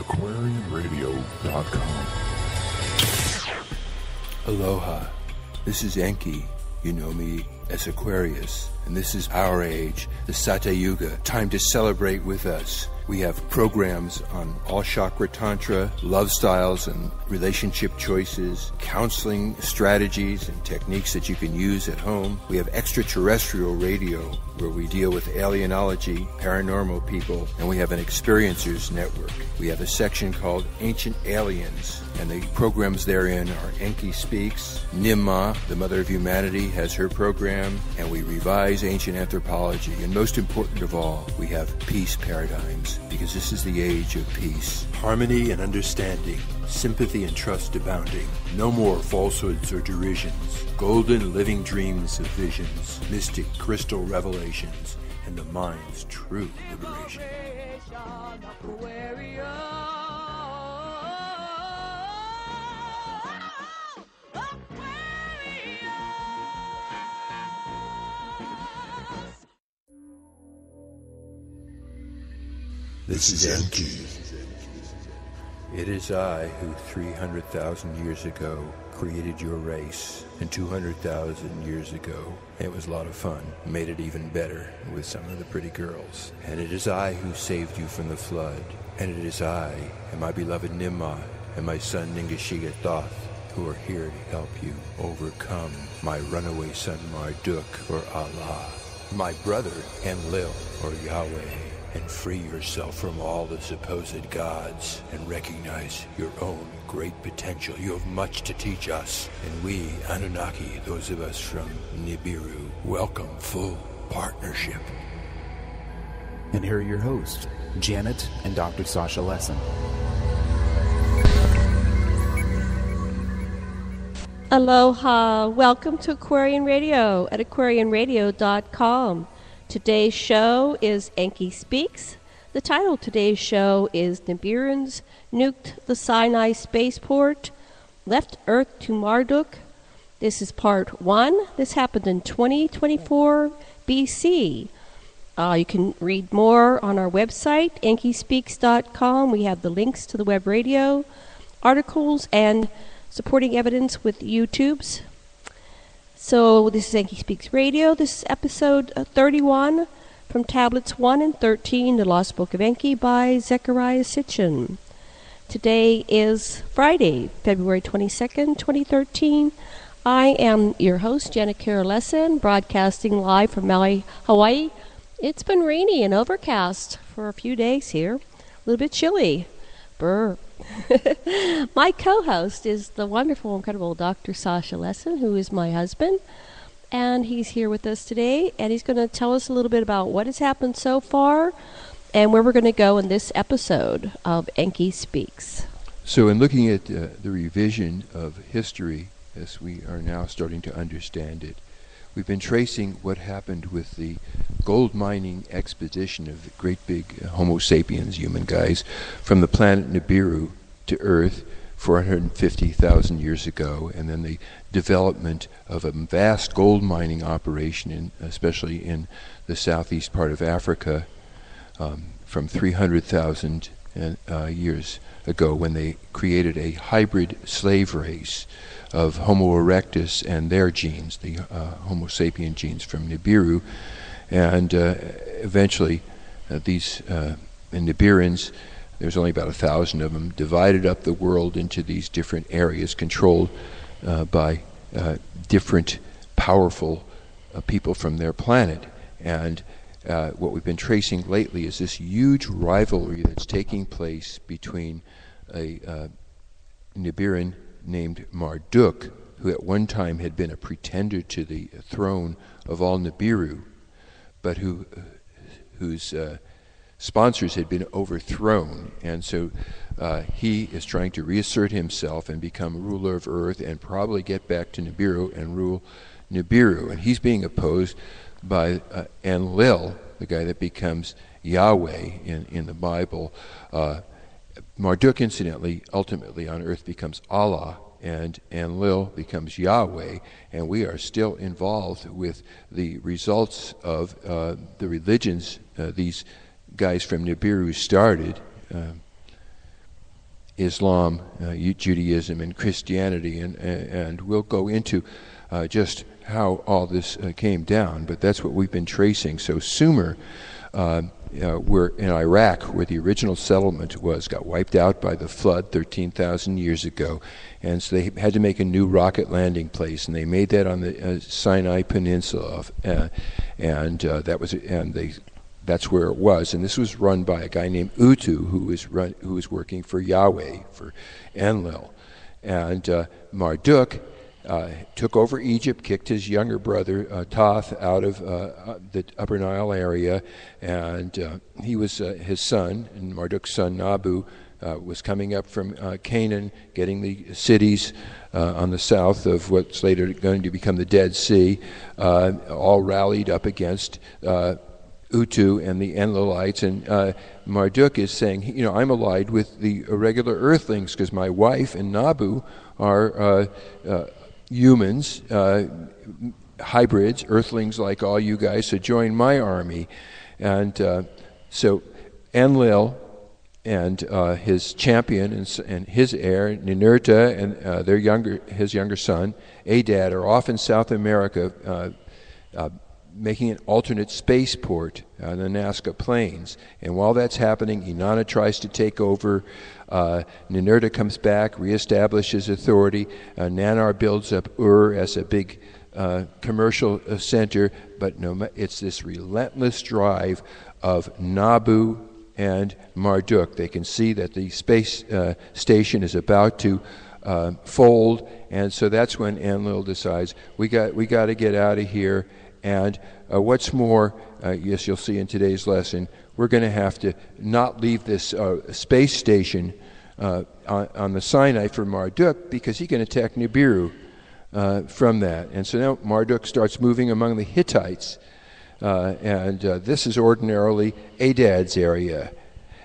aquarianradio.com. Aloha, this is Enki. You know me as Aquarius, and this is our age, the Sata Yuga. Time to celebrate with us. We have programs on all chakra tantra, love styles and relationship choices, counseling strategies and techniques that you can use at home. We have extraterrestrial radio where we deal with alienology, paranormal people, and we have an experiencers network. We have a section called Ancient Aliens, and the programs therein are Enki Speaks, Nimma, the Mother of Humanity, has her program, and we revise ancient anthropology. And most important of all, we have peace paradigms, because this is the age of peace. Harmony and understanding, sympathy and trust abounding. No more falsehoods or derisions. Golden living dreams of visions, mystic crystal revelations, and the mind's true liberation. This is Enki. It is I who 300,000 years ago created your race, and 200,000 years ago, it was a lot of fun, made it even better with some of the pretty girls. And it is I who saved you from the flood, and it is I and my beloved Nimma and my son Ningashiga Thoth who are here to help you overcome my runaway son Marduk or Allah, my brother Enlil or Yahweh, and free yourself from all the supposed gods and recognize your own great potential. You have much to teach us, and we, Anunnaki, those of us from Nibiru, welcome full partnership. And here are your hosts, Janet and Dr. Sasha Lesson. Aloha, welcome to Aquarian Radio at aquarianradio.com. Today's show is Enki Speaks. The title of today's show is Nibirans Nuked the Sinai Spaceport, Left Earth to Marduk. This is part 1. This happened in 2024 BC. You can read more on our website, enkispeaks.com. We have the links to the web radio, articles, and supporting evidence with YouTubes. So this is Enki Speaks Radio. This is episode 31 from Tablets 1 and 13, The Lost Book of Enki by Zechariah Sitchin. Today is Friday, February 22nd, 2013. I am your host, Janet Kara Lesson, broadcasting live from Maui, Hawaii. It's been rainy and overcast for a few days here. A little bit chilly. Brr. My co-host is the wonderful, incredible Dr. Sasha Lesson, who is my husband, and he's here with us today, and he's going to tell us a little bit about what has happened so far and where we're going to go in this episode of Enki Speaks. So in looking at the revision of history, as we are now starting to understand it, we've been tracing what happened with the gold mining expedition of the great big Homo sapiens, human guys, from the planet Nibiru to Earth 450,000 years ago, and then the development of a vast gold mining operation, especially in the southeast part of Africa, from 300,000 years ago, when they created a hybrid slave race of Homo erectus and their genes, the Homo sapien genes from Nibiru, and eventually these Nibirans, there's only about 1,000 of them, divided up the world into these different areas controlled by different powerful people from their planet. And what we've been tracing lately is this huge rivalry that's taking place between a Nibiran named Marduk, who at one time had been a pretender to the throne of all Nibiru, but whose sponsors had been overthrown, and so he is trying to reassert himself and become ruler of Earth and probably get back to Nibiru and rule Nibiru. And he's being opposed by Enlil, the guy that becomes Yahweh in the Bible. Marduk, incidentally, ultimately on Earth becomes Allah, and Enlil becomes Yahweh, and we are still involved with the results of the religions these guys from Nibiru started. Islam, Judaism, and Christianity, and we'll go into just how all this came down, but that's what we've been tracing. So Sumer, were in Iraq, where the original settlement was, got wiped out by the flood 13,000 years ago, and so they had to make a new rocket landing place, and they made that on the Sinai Peninsula, that's where it was. And this was run by a guy named Utu, who was working for Yahweh, for Enlil, and Marduk took over Egypt, kicked his younger brother Toth out of the Upper Nile area, and he was his son, and Marduk's son Nabu was coming up from Canaan, getting the cities on the south of what's later going to become the Dead Sea, all rallied up against Utu and the Enlilites, and Marduk is saying, I'm allied with the irregular earthlings because my wife and Nabu are humans, hybrids, earthlings like all you guys, so join my army. And so Enlil and his champion and his heir, Ninurta, and his younger son, Adad, are off in South America making an alternate spaceport on the Nazca Plains. And while that's happening, Inanna tries to take over. Ninurta comes back, reestablishes authority. Nanar builds up Ur as a big commercial center, but it's this relentless drive of Nabu and Marduk. They can see that the space station is about to fold, and so that's when Enlil decides we got to get out of here. And what's more, yes, you'll see in today's lesson, we're going to have to not leave this space station on the Sinai for Marduk, because he can attack Nibiru from that. And so now Marduk starts moving among the Hittites, and this is ordinarily Adad's area.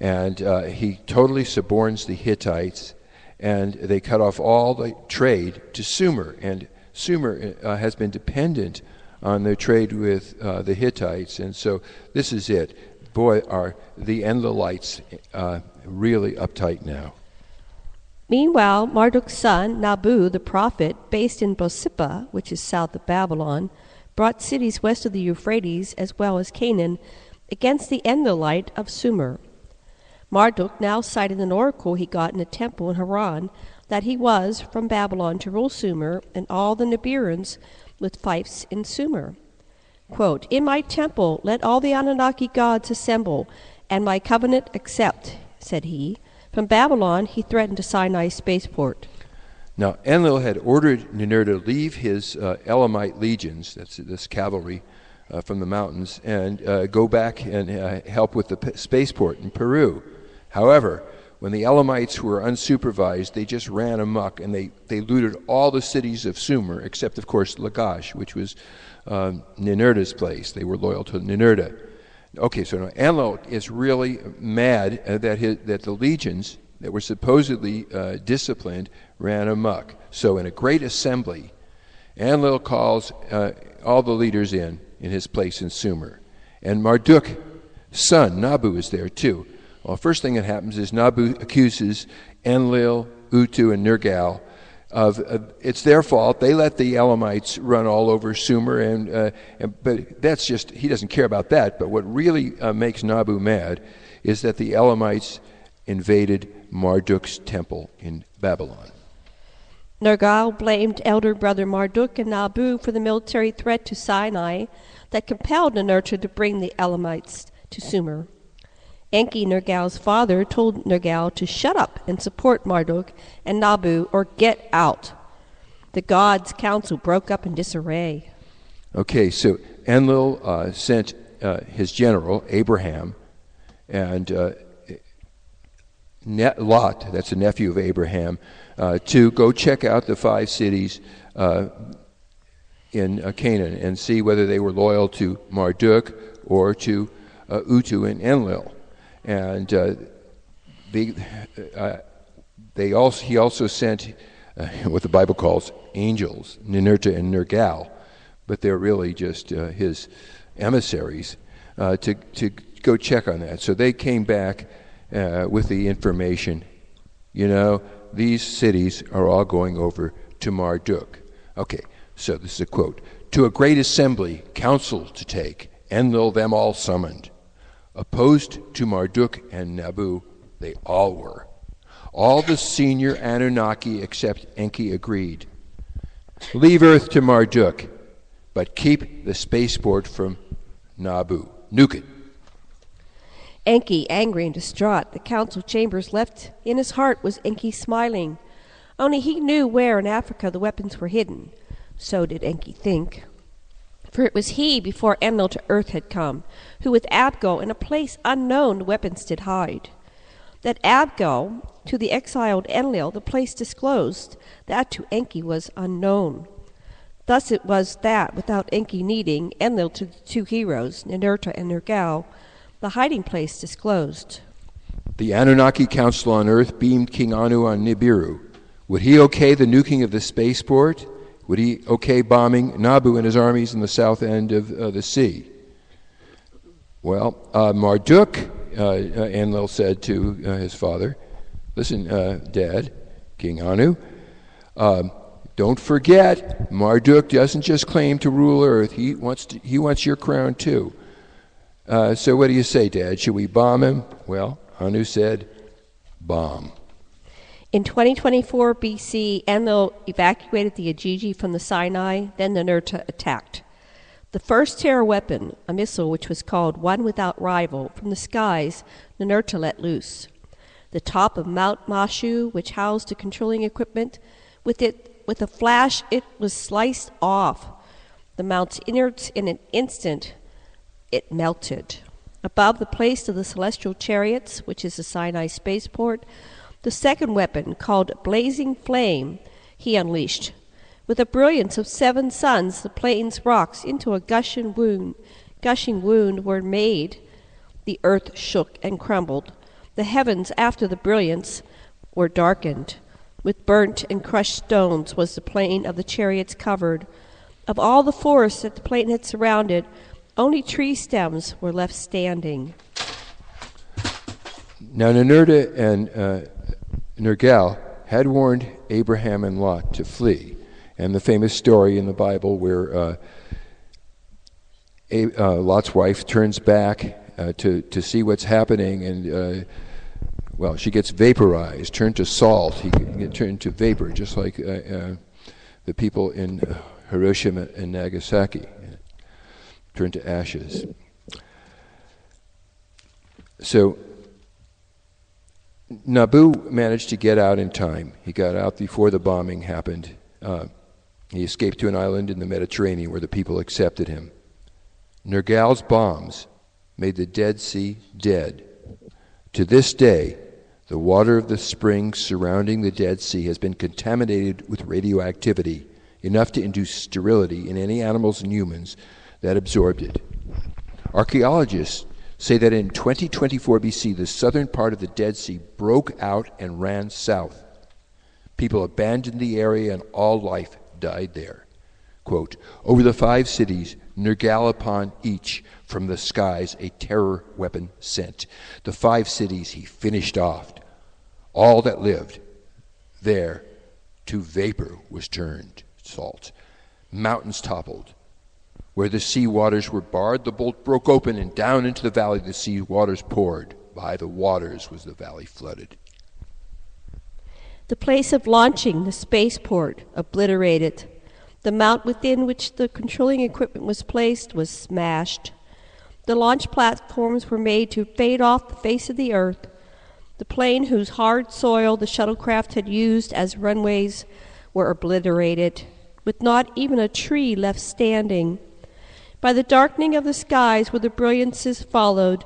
And he totally suborns the Hittites, and they cut off all the trade to Sumer. And Sumer has been dependent on their trade with the Hittites, and so this is it. Boy, are the Enlilites really uptight now. Meanwhile, Marduk's son, Nabu, the prophet, based in Bozippah, which is south of Babylon, brought cities west of the Euphrates, as well as Canaan, against the Enlilite of Sumer. Marduk now cited an oracle he got in a temple in Haran, that he was from Babylon to rule Sumer and all the Nibirans with fiefs in Sumer. Quote, "In my temple let all the Anunnaki gods assemble, and my covenant accept," said he. From Babylon he threatened to Sinai Spaceport. Now Enlil had ordered Ninurta to leave his Elamite legions, that's this cavalry from the mountains, and go back and help with the spaceport in Peru. However, when the Elamites were unsupervised, they just ran amok, and they looted all the cities of Sumer, except, of course, Lagash, which was Ninurta's place. They were loyal to Ninurta. Okay, so now Enlil is really mad that the legions that were supposedly disciplined ran amok. So in a great assembly, Enlil calls all the leaders in his place in Sumer. And Marduk's son, Nabu, is there too. Well, first thing that happens is Nabu accuses Enlil, Utu, and Nergal of it's their fault. They let the Elamites run all over Sumer, but that's just, he doesn't care about that. But what really makes Nabu mad is that the Elamites invaded Marduk's temple in Babylon. Nergal blamed elder brother Marduk and Nabu for the military threat to Sinai that compelled Ninurta to bring the Elamites to Sumer. Enki, Nergal's father, told Nergal to shut up and support Marduk and Nabu or get out. The gods' council broke up in disarray. Okay, so Enlil sent his general, Abraham, and Lot, that's a nephew of Abraham, to go check out the 5 cities in Canaan and see whether they were loyal to Marduk or to Utu and Enlil. And he also sent what the Bible calls angels, Ninurta and Nergal, but they're really just his emissaries to go check on that. So they came back with the information, You know, these cities are all going over to Marduk. Okay, so this is a quote. To a great assembly, counsel to take, Enlil them all summoned. Opposed to Marduk and Nabu, they all were. All the senior Anunnaki except Enki agreed. Leave Earth to Marduk, but keep the spaceport from Nabu. Nuke it. Enki, angry and distraught, the council chambers left. In his heart was Enki smiling. Only he knew where in Africa the weapons were hidden. So did Enki think. For it was he, before Enlil to earth had come, who with Abgal in a place unknown the weapons did hide. That Abgal, to the exiled Enlil, the place disclosed, that to Enki was unknown. Thus it was that, without Enki needing, Enlil to the two heroes, Ninurta and Nergal, the hiding place disclosed. The Anunnaki Council on Earth beamed King Anu on Nibiru. Would he okay the nuking of the spaceport? Would he okay bombing Nabu and his armies in the south end of the sea? Well, Marduk, Enlil said to his father, listen, Dad, King Anu, don't forget, Marduk doesn't just claim to rule Earth. He wants your crown too. So what do you say, Dad? Should we bomb him? Well, Anu said, bomb. In 2024 BC, Enlil evacuated the Ajiji from the Sinai, then Ninurta attacked. The first terror weapon, a missile which was called One Without Rival, from the skies, Ninurta let loose. The top of Mount Mashu, which housed the controlling equipment, with a flash it was sliced off. The mount's innards in an instant, it melted. Above the place of the celestial chariots, which is the Sinai Spaceport, the second weapon, called Blazing Flame, he unleashed. With a brilliance of 7 suns, the plains rocks into a gushing wound were made. The earth shook and crumbled. The heavens, after the brilliance, were darkened. With burnt and crushed stones was the plain of the chariots covered. Of all the forests that the plain had surrounded, only tree stems were left standing. Now Ninurta and Nergal had warned Abraham and Lot to flee. And the famous story in the Bible where Lot's wife turns back to see what's happening, and she gets vaporized, turned to salt. He get turned to vapor, just like the people in Hiroshima and Nagasaki, turned to ashes. So Nabu managed to get out in time. He got out before the bombing happened. He escaped to an island in the Mediterranean where the people accepted him. Nergal's bombs made the Dead Sea dead. To this day, the water of the springs surrounding the Dead Sea has been contaminated with radioactivity, enough to induce sterility in any animals and humans that absorbed it. Archaeologists say that in 2024 BC, the southern part of the Dead Sea broke out and ran south. People abandoned the area and all life died there. Quote, over the 5 cities, Nergal upon each from the skies a terror weapon sent. The 5 cities he finished off. All that lived there to vapor was turned, salt. Mountains toppled. Where the sea waters were barred, the bolt broke open, and down into the valley the sea waters poured. By the waters was the valley flooded. The place of launching the spaceport obliterated. The mount within which the controlling equipment was placed was smashed. The launch platforms were made to fade off the face of the earth. The plain whose hard soil the shuttlecraft had used as runways were obliterated, with not even a tree left standing. By the darkening of the skies where the brilliances followed,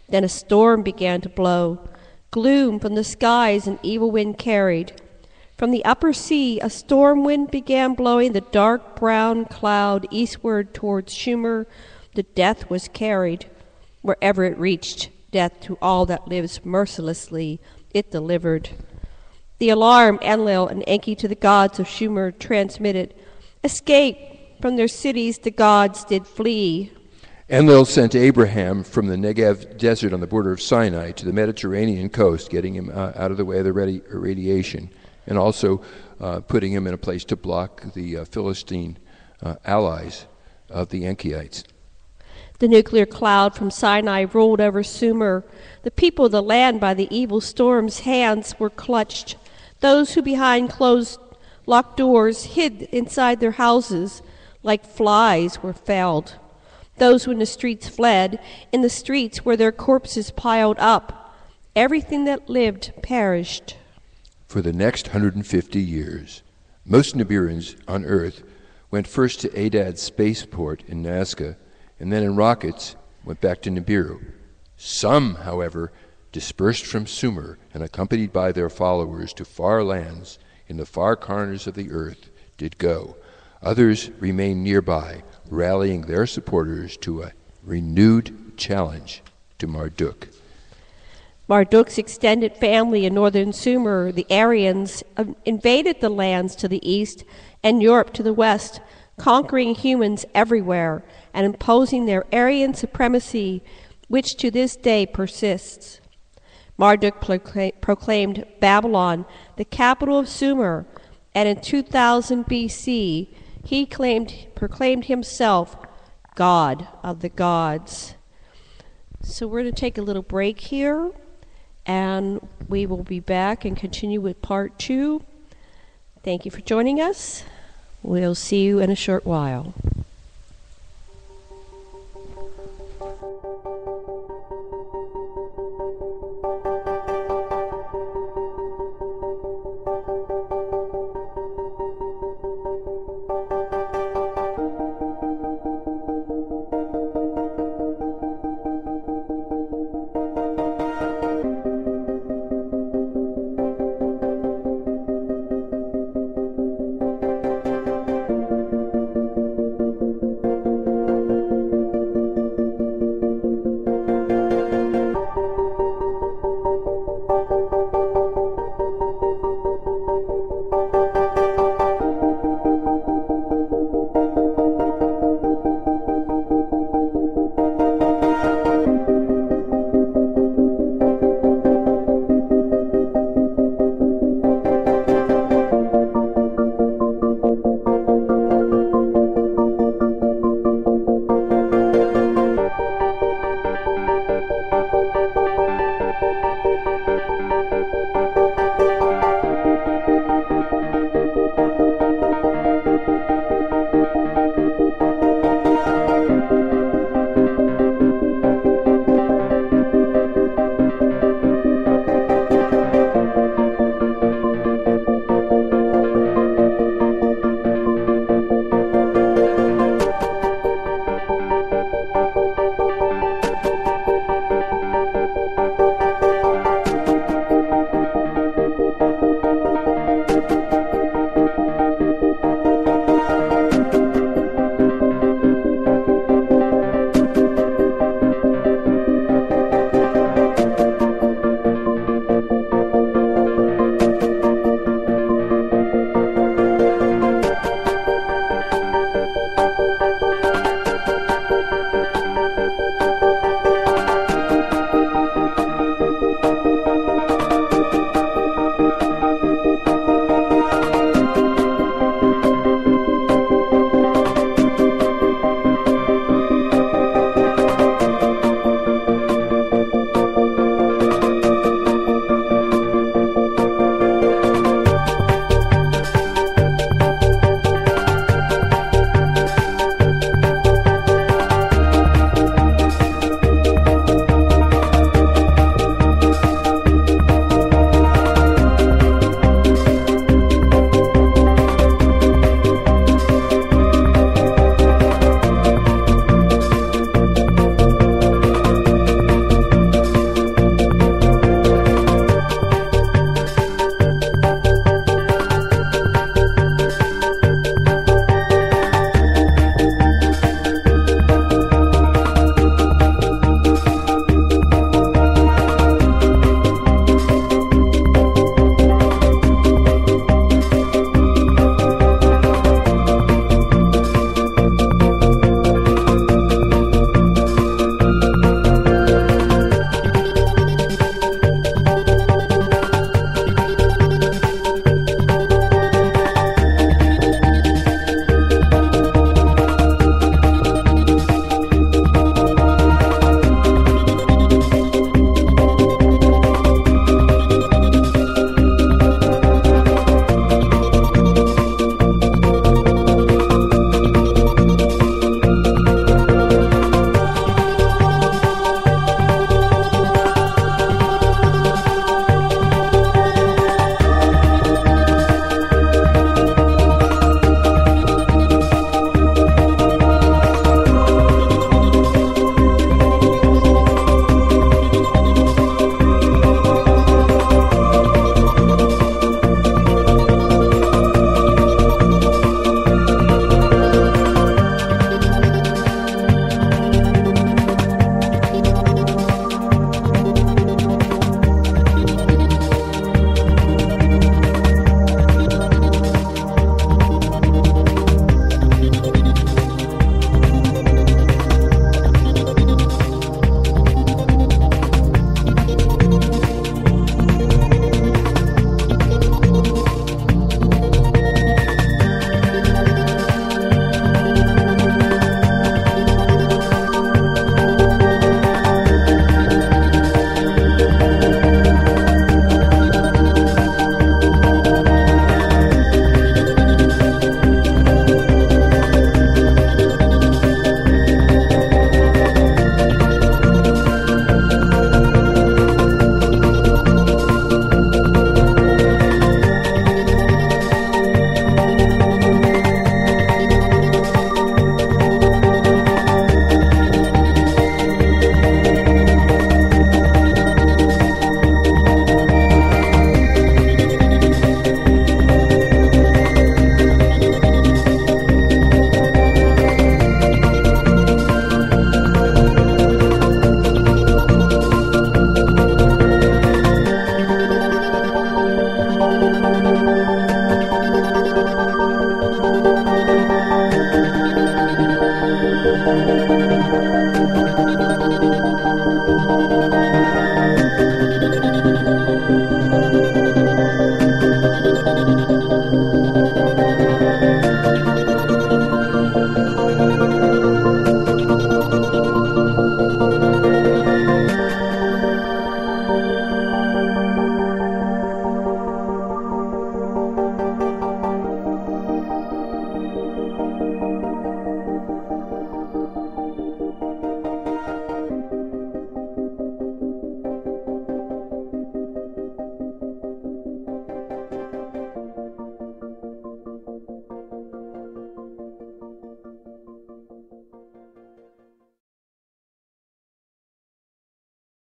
then a storm began to blow. Gloom from the skies an evil wind carried. From the upper sea a storm wind began blowing the dark brown cloud eastward towards Shumer. The death was carried. Wherever it reached, death to all that lives mercilessly it delivered. The alarm Enlil and Enki to the gods of Shumer transmitted. Escape! From their cities the gods did flee. Enlil sent Abraham from the Negev desert on the border of Sinai to the Mediterranean coast, getting him out of the way of the radiation, and also putting him in a place to block the Philistine allies of the Enkiites. The nuclear cloud from Sinai rolled over Sumer. The people of the land by the evil storm's hands were clutched. Those who behind closed locked doors hid inside their houses like flies were felled. Those who in the streets fled. In the streets were their corpses piled up. Everything that lived perished. For the next 150 years, most Nibirans on Earth went first to Adad's spaceport in Nazca, and then in rockets went back to Nibiru. Some, however, dispersed from Sumer and accompanied by their followers to far lands in the far corners of the earth did go. Others remained nearby, rallying their supporters to a renewed challenge to Marduk. Marduk's extended family in northern Sumer, the Aryans, invaded the lands to the east and Europe to the west, conquering humans everywhere and imposing their Aryan supremacy, which to this day persists. Marduk proclaimed Babylon the capital of Sumer, and in 2000 BC he proclaimed himself God of the gods. So we're going to take a little break here, and we will be back and continue with part 2. Thank you for joining us. We'll see you in a short while.